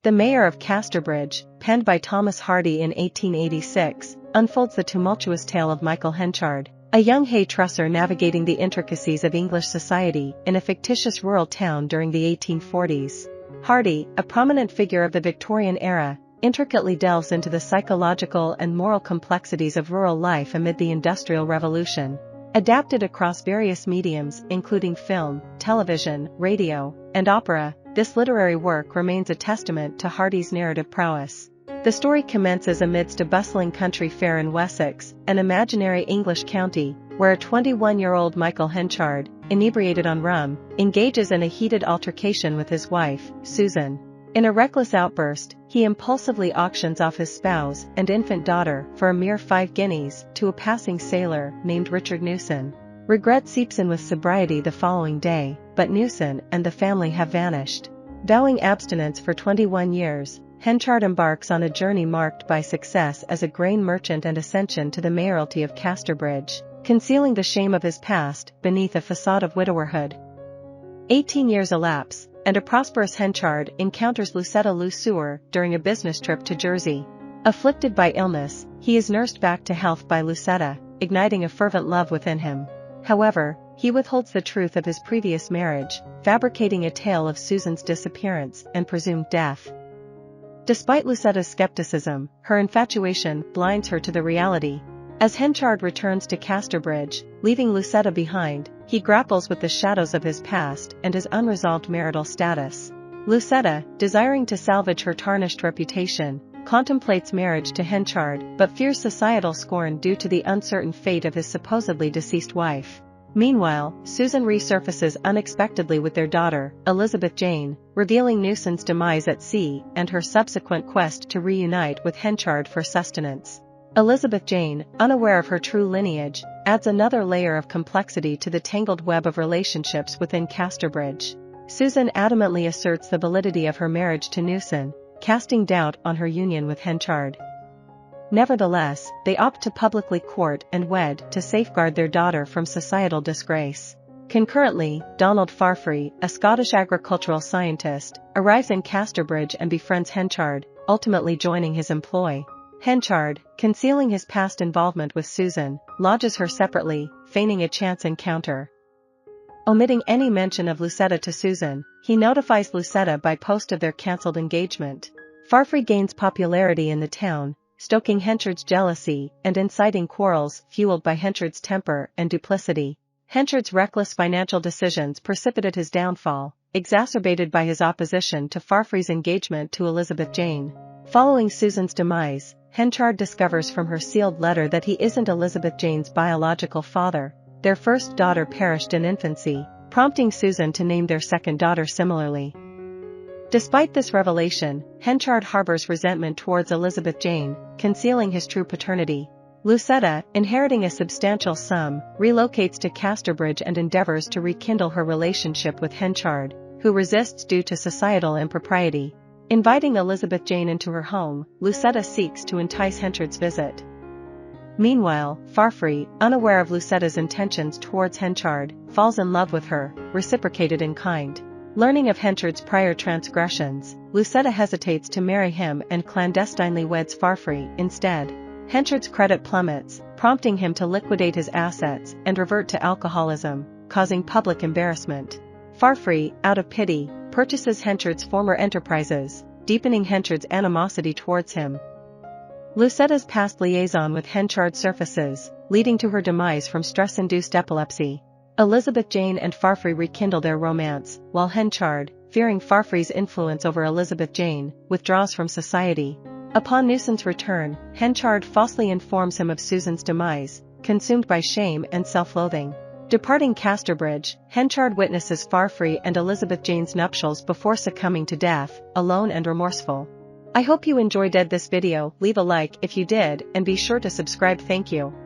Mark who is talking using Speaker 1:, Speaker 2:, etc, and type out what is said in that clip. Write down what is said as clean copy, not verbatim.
Speaker 1: The Mayor of Casterbridge, penned by Thomas Hardy in 1886, unfolds the tumultuous tale of Michael Henchard, a young hay-trusser navigating the intricacies of English society in a fictitious rural town during the 1840s. Hardy, a prominent figure of the Victorian era, intricately delves into the psychological and moral complexities of rural life amid the Industrial Revolution. Adapted across various mediums including film, television, radio, and opera, this literary work remains a testament to Hardy's narrative prowess. The story commences amidst a bustling country fair in Wessex, an imaginary English county, where a 21-year-old Michael Henchard, inebriated on rum, engages in a heated altercation with his wife, Susan. In a reckless outburst, he impulsively auctions off his spouse and infant daughter for a mere 5 guineas to a passing sailor named Richard Newson. Regret seeps in with sobriety the following day, but Newson and the family have vanished. Vowing abstinence for 21 years, Henchard embarks on a journey marked by success as a grain merchant and ascension to the mayoralty of Casterbridge, concealing the shame of his past beneath a facade of widowerhood. 18 years elapse, and a prosperous Henchard encounters Lucetta Lesueur during a business trip to Jersey. Afflicted by illness, he is nursed back to health by Lucetta, igniting a fervent love within him. However, he withholds the truth of his previous marriage, fabricating a tale of Susan's disappearance and presumed death. Despite Lucetta's skepticism, her infatuation blinds her to the reality. As Henchard returns to Casterbridge, leaving Lucetta behind, he grapples with the shadows of his past and his unresolved marital status. Lucetta, desiring to salvage her tarnished reputation, contemplates marriage to Henchard but fears societal scorn due to the uncertain fate of his supposedly deceased wife. Meanwhile, Susan resurfaces unexpectedly with their daughter, Elizabeth Jane, revealing Newson's demise at sea and her subsequent quest to reunite with Henchard for sustenance. Elizabeth Jane, unaware of her true lineage, adds another layer of complexity to the tangled web of relationships within Casterbridge. Susan adamantly asserts the validity of her marriage to Newson, casting doubt on her union with Henchard. Nevertheless, they opt to publicly court and wed to safeguard their daughter from societal disgrace. Concurrently, Donald Farfree, a Scottish agricultural scientist, arrives in Casterbridge and befriends Henchard, ultimately joining his employ. Henchard, concealing his past involvement with Susan, lodges her separately, feigning a chance encounter. Omitting any mention of Lucetta to Susan, he notifies Lucetta by post of their cancelled engagement. Farfree gains popularity in the town, stoking Henchard's jealousy and inciting quarrels fueled by Henchard's temper and duplicity. Henchard's reckless financial decisions precipitate his downfall, exacerbated by his opposition to Farfree's engagement to Elizabeth Jane. Following Susan's demise, Henchard discovers from her sealed letter that he isn't Elizabeth Jane's biological father. Their first daughter perished in infancy, prompting Susan to name their second daughter similarly. Despite this revelation, Henchard harbors resentment towards Elizabeth Jane, concealing his true paternity. Lucetta, inheriting a substantial sum, relocates to Casterbridge and endeavors to rekindle her relationship with Henchard, who resists due to societal impropriety. Inviting Elizabeth Jane into her home, Lucetta seeks to entice Henchard's visit. Meanwhile, Farfree, unaware of Lucetta's intentions towards Henchard, falls in love with her, reciprocated in kind. Learning of Henchard's prior transgressions, Lucetta hesitates to marry him and clandestinely weds Farfree instead. Henchard's credit plummets, prompting him to liquidate his assets and revert to alcoholism, causing public embarrassment. Farfree, out of pity, purchases Henchard's former enterprises, deepening Henchard's animosity towards him. Lucetta's past liaison with Henchard surfaces, leading to her demise from stress-induced epilepsy. Elizabeth Jane and Farfree rekindle their romance, while Henchard, fearing Farfree's influence over Elizabeth Jane, withdraws from society. Upon Newson's return, Henchard falsely informs him of Susan's demise, consumed by shame and self-loathing. Departing Casterbridge, Henchard witnesses Farfree and Elizabeth Jane's nuptials before succumbing to death, alone and remorseful. I hope you enjoyed this video. Leave a like if you did and be sure to subscribe. Thank you.